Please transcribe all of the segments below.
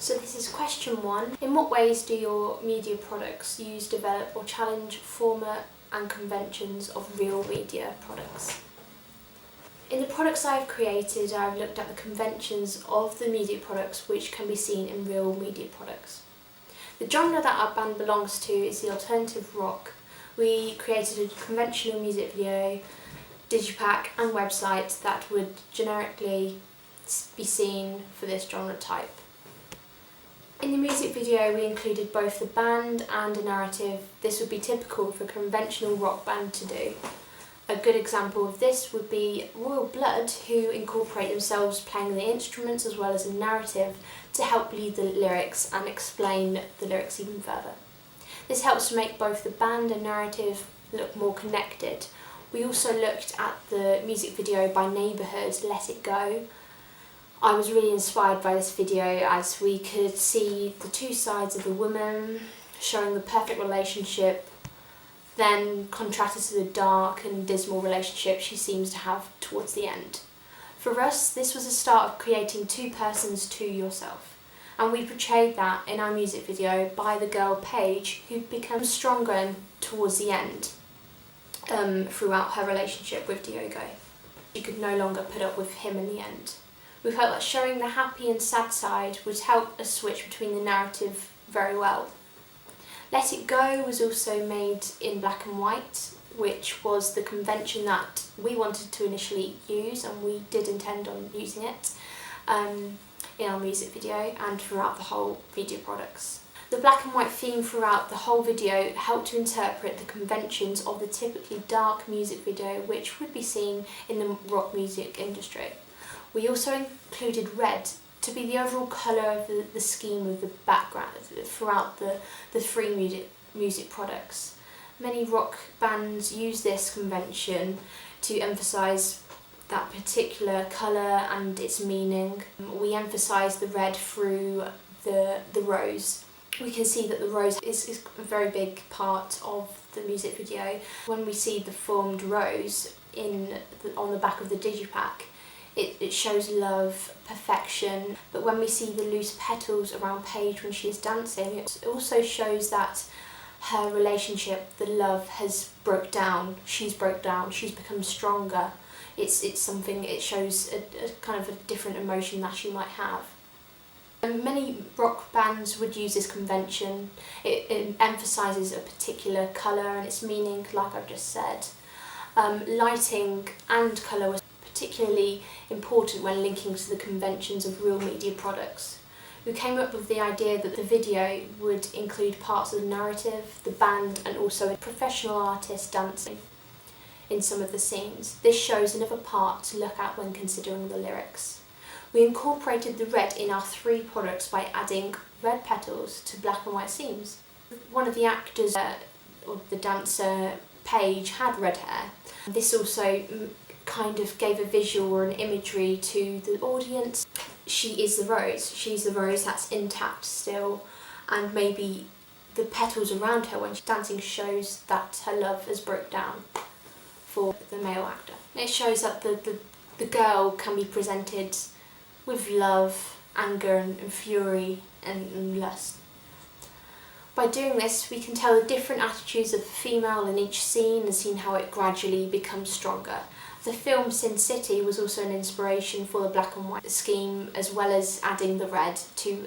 So this is question 1. In what ways do your media products use, develop or challenge format and conventions of real media products? In the products I've created, I've looked at the conventions of the media products which can be seen in real media products. The genre that our band belongs to is the alternative rock. We created a conventional music video, digipack and website that would generically be seen for this genre type. In the music video we included both the band and a narrative. This would be typical for a conventional rock band to do. A good example of this would be Royal Blood, who incorporate themselves playing the instruments as well as a narrative to help lead the lyrics and explain the lyrics even further. This helps to make both the band and narrative look more connected. We also looked at the music video by neighbourhood, Let It Go. I was really inspired by this video as we could see the two sides of the woman showing the perfect relationship, then contrasted to the dark and dismal relationship she seems to have towards the end. For us, this was the start of creating two persons to yourself, and we portrayed that in our music video by the girl Paige, who becomes stronger towards the end throughout her relationship with Diogo. She could no longer put up with him in the end. We felt that showing the happy and sad side would help us switch between the narrative very well. Let It Go was also made in black and white, which was the convention that we wanted to initially use, and we did intend on using it in our music video and throughout the whole media products. The black and white theme throughout the whole video helped to interpret the conventions of the typically dark music video which would be seen in the rock music industry. We also included red to be the overall colour of the scheme of the background throughout the three music products. Many rock bands use this convention to emphasise that particular colour and its meaning. We emphasise the red through the rose. We can see that the rose is a very big part of the music video. When we see the formed rose on the back of the digipack, it shows love, perfection, but when we see the loose petals around Paige when she's dancing, it also shows that her relationship, the love, has broke down. She's become stronger. It shows a kind of a different emotion that she might have. And many rock bands would use this convention. It emphasises a particular colour and its meaning, like I've just said. Lighting and colour was particularly important when linking to the conventions of real media products. We came up with the idea that the video would include parts of the narrative, the band and also a professional artist dancing in some of the scenes. This shows another part to look at when considering the lyrics. We incorporated the red in our three products by adding red petals to black and white scenes. One of the actors, or the dancer, Paige, had red hair. This also kind of gave a visual or an imagery to the audience. She is the rose. She's the rose that's intact still, and maybe the petals around her when she's dancing shows that her love has broke down for the male actor. It shows that the girl can be presented with love, anger and fury and lust. By doing this, we can tell the different attitudes of the female in each scene and see how it gradually becomes stronger. The film Sin City was also an inspiration for the black and white scheme, as well as adding the red to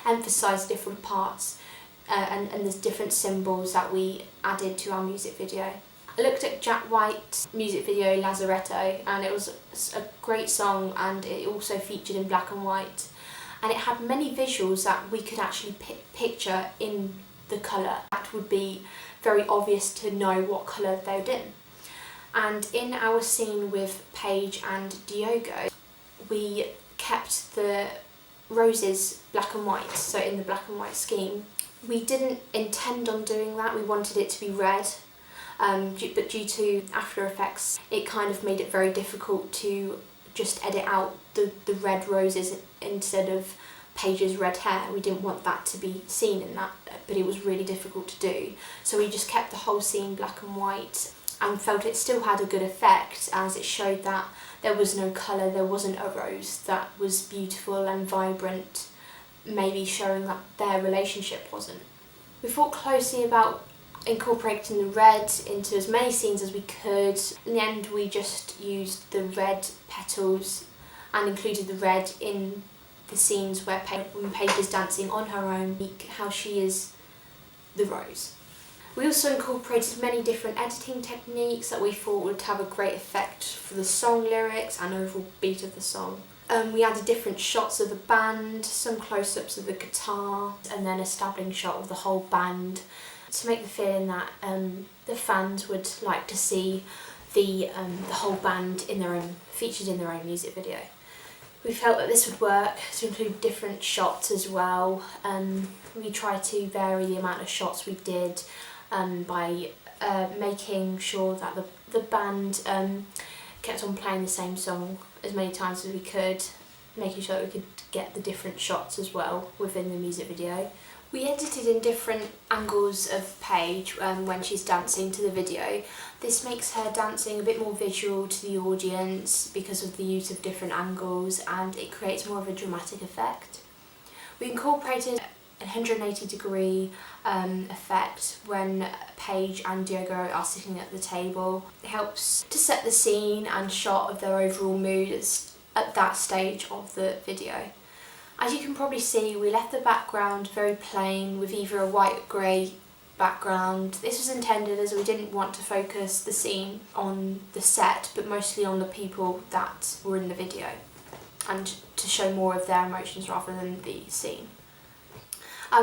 emphasise different parts and the different symbols that we added to our music video. I looked at Jack White's music video Lazaretto, and it was a great song, and it also featured in black and white, and it had many visuals that we could actually picture in the colour. That would be very obvious to know what colour they were in. And in our scene with Paige and Diogo, we kept the roses black and white, so in the black and white scheme. We didn't intend on doing that, we wanted it to be red, but due to After Effects, it kind of made it very difficult to just edit out the red roses instead of Paige's red hair. We didn't want that to be seen in that, but it was really difficult to do. So we just kept the whole scene black and white and felt it still had a good effect, as it showed that there was no colour, there wasn't a rose that was beautiful and vibrant, maybe showing that their relationship wasn't. We thought closely about incorporating the red into as many scenes as we could. In the end, we just used the red petals and included the red in the scenes where Paige is dancing on her own, how she is the rose. We also incorporated many different editing techniques that we thought would have a great effect for the song lyrics and overall beat of the song. We added different shots of the band, some close-ups of the guitar, and then a stabbing shot of the whole band to make the feeling that the fans would like to see the whole band featured in their own music video. We felt that this would work to include different shots as well. We tried to vary the amount of shots we did by making sure that the band kept on playing the same song as many times as we could, making sure that we could get the different shots as well within the music video. We edited in different angles of Paige when she's dancing to the video. This makes her dancing a bit more visual to the audience because of the use of different angles, and it creates more of a dramatic effect. We incorporated a 180-degree effect when Paige and Diogo are sitting at the table. It helps to set the scene and shot of their overall mood at that stage of the video. As you can probably see, we left the background very plain with either a white-grey background. This was intended as we didn't want to focus the scene on the set, but mostly on the people that were in the video, and to show more of their emotions rather than the scene.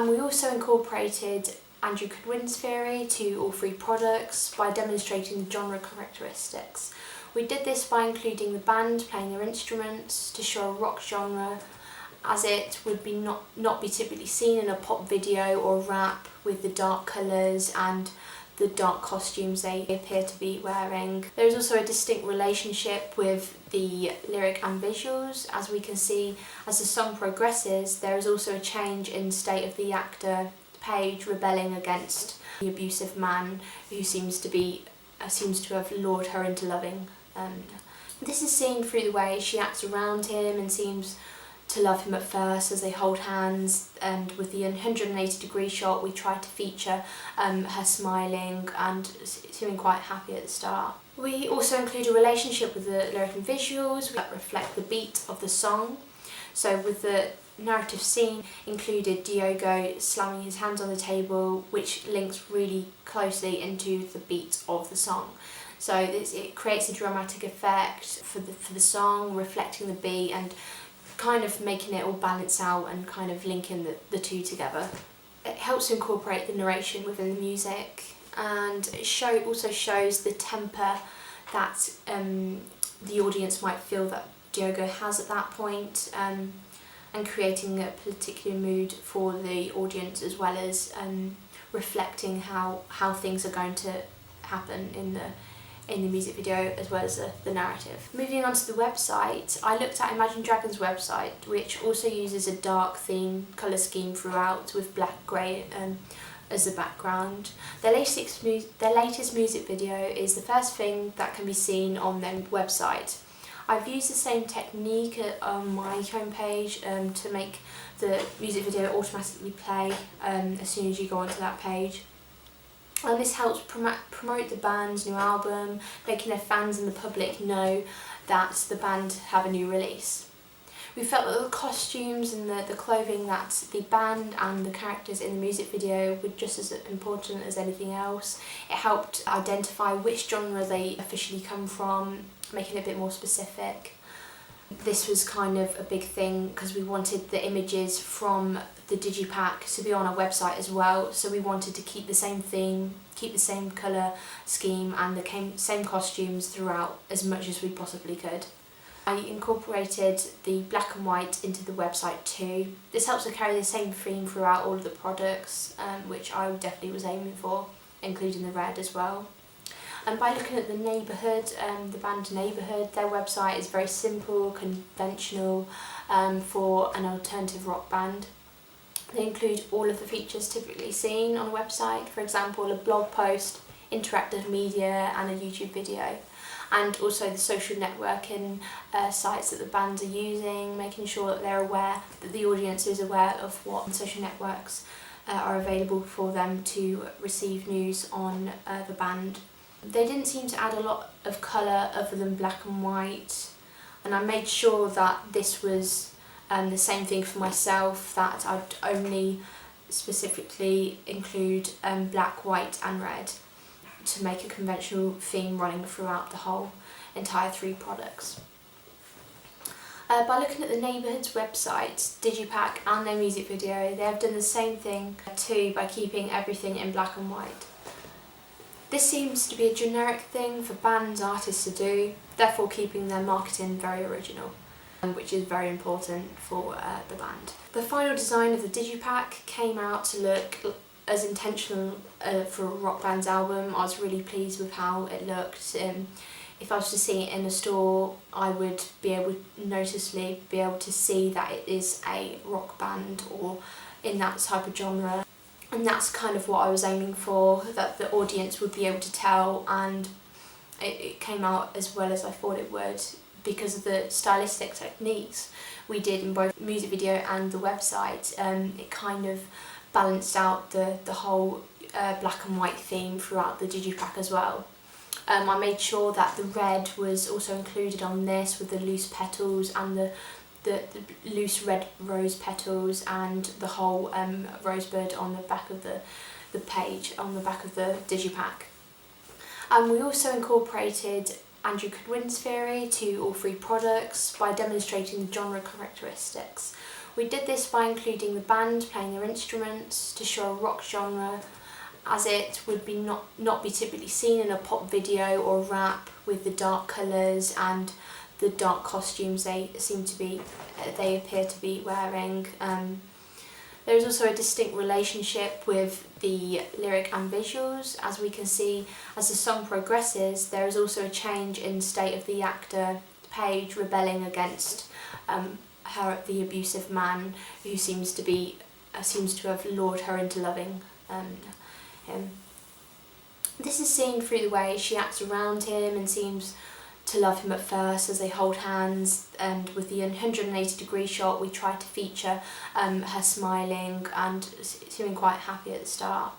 We also incorporated Andrew Goodwin's theory to all three products by demonstrating the genre characteristics. We did this by including the band playing their instruments to show a rock genre, as it would be not be typically seen in a pop video or rap, with the dark colours and the dark costumes they appear to be wearing. There is also a distinct relationship with the lyric and visuals. As we can see, as the song progresses, there is also a change in state of the actor, Paige, rebelling against the abusive man who seems to have lured her into loving. This is seen through the way she acts around him and seems to love him at first as they hold hands, and with the 180-degree shot we try to feature her smiling and seeming quite happy at the start. We also include a relationship with the lyric and visuals that reflect the beat of the song. So with the narrative scene included Diogo slamming his hands on the table, which links really closely into the beat of the song. So it creates a dramatic effect for the song, reflecting the beat and kind of making it all balance out and kind of linking the two together. It helps to incorporate the narration within the music, and it also shows the temper that the audience might feel that Diogo has at that point, and creating a particular mood for the audience, as well as reflecting how things are going to happen in the music video, as well as the narrative. Moving on to the website, I looked at Imagine Dragons' website, which also uses a dark theme colour scheme throughout, with black-grey as the background. Their latest music video is the first thing that can be seen on their website. I've used the same technique on my homepage to make the music video automatically play as soon as you go onto that page. And this helps promote the band's new album, making their fans and the public know that the band have a new release. We felt that the costumes and the clothing that the band and the characters in the music video were just as important as anything else. It helped identify which genre they officially come from, making it a bit more specific. This was kind of a big thing because we wanted the images from the digipack to be on our website as well, so we wanted to keep the same theme, keep the same colour scheme and the same costumes throughout as much as we possibly could. I incorporated the black and white into the website too. This helps to carry the same theme throughout all of the products, which I definitely was aiming for, including the red as well. And by looking at the Neighbourhood, the band Neighbourhood, their website is very simple, conventional for an alternative rock band. They include all of the features typically seen on a website, for example a blog post, interactive media and a YouTube video. and also the social networking sites that the bands are using, making sure that they're aware, that the audience is aware of what social networks are available for them to receive news on the band. They didn't seem to add a lot of colour other than black and white, and I made sure that this was the same thing for myself, that I'd only specifically include black, white and red to make a conventional theme running throughout the whole entire 3 products. By looking at the Neighbourhood's website, Digipack and their music video, they have done the same thing too by keeping everything in black and white. This seems to be a generic thing for bands, artists to do, therefore keeping their marketing very original, which is very important for the band. The final design of the Digipack came out to look as intentional for a rock band's album. I was really pleased with how it looked. If I was to see it in a store, I would be able noticeably be able to see that it is a rock band or in that type of genre. And that's kind of what I was aiming for, that the audience would be able to tell, and it came out as well as I thought it would because of the stylistic techniques we did in both the music video and the website. It kind of balanced out the whole black and white theme throughout the Digipack as well. I made sure that the red was also included on this with the loose petals and the loose red rose petals and the whole rosebud on the back of the page, on the back of the Digipack. We also incorporated Andrew Goodwin's theory to all 3 products by demonstrating the genre characteristics. We did this by including the band playing their instruments to show a rock genre, as it would be not be typically seen in a pop video or rap, with the dark colours and the dark costumes they appear to be wearing. There is also a distinct relationship with the lyric and visuals. As we can see, as the song progresses, there is also a change in state of the actor, Paige, rebelling against the abusive man who seems to have lured her into loving him. This is seen through the way she acts around him and seems to love him at first as they hold hands, and with the 180-degree shot we try to feature her smiling and seeming quite happy at the start.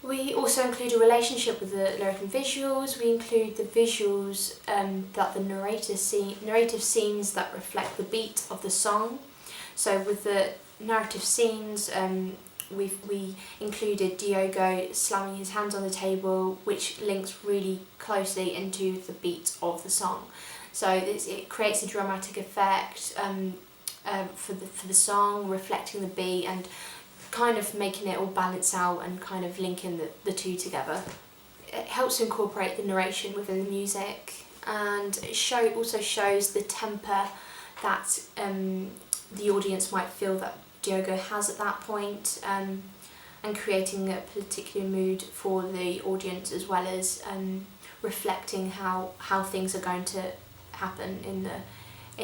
We also include a relationship with the lyric and visuals. We include the visuals that the narrative scenes that reflect the beat of the song. So with the narrative scenes, we included Diogo slamming his hands on the table, which links really closely into the beat of the song. So it creates a dramatic effect for the song, reflecting the beat and kind of making it all balance out and kind of linking the 2 together. It helps to incorporate the narration within the music, and it also shows the temper that the audience might feel that Diogo has at that point, and creating a particular mood for the audience, as well as reflecting how things are going to happen in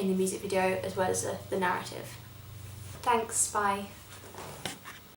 the music video as well as the narrative. Thanks, bye.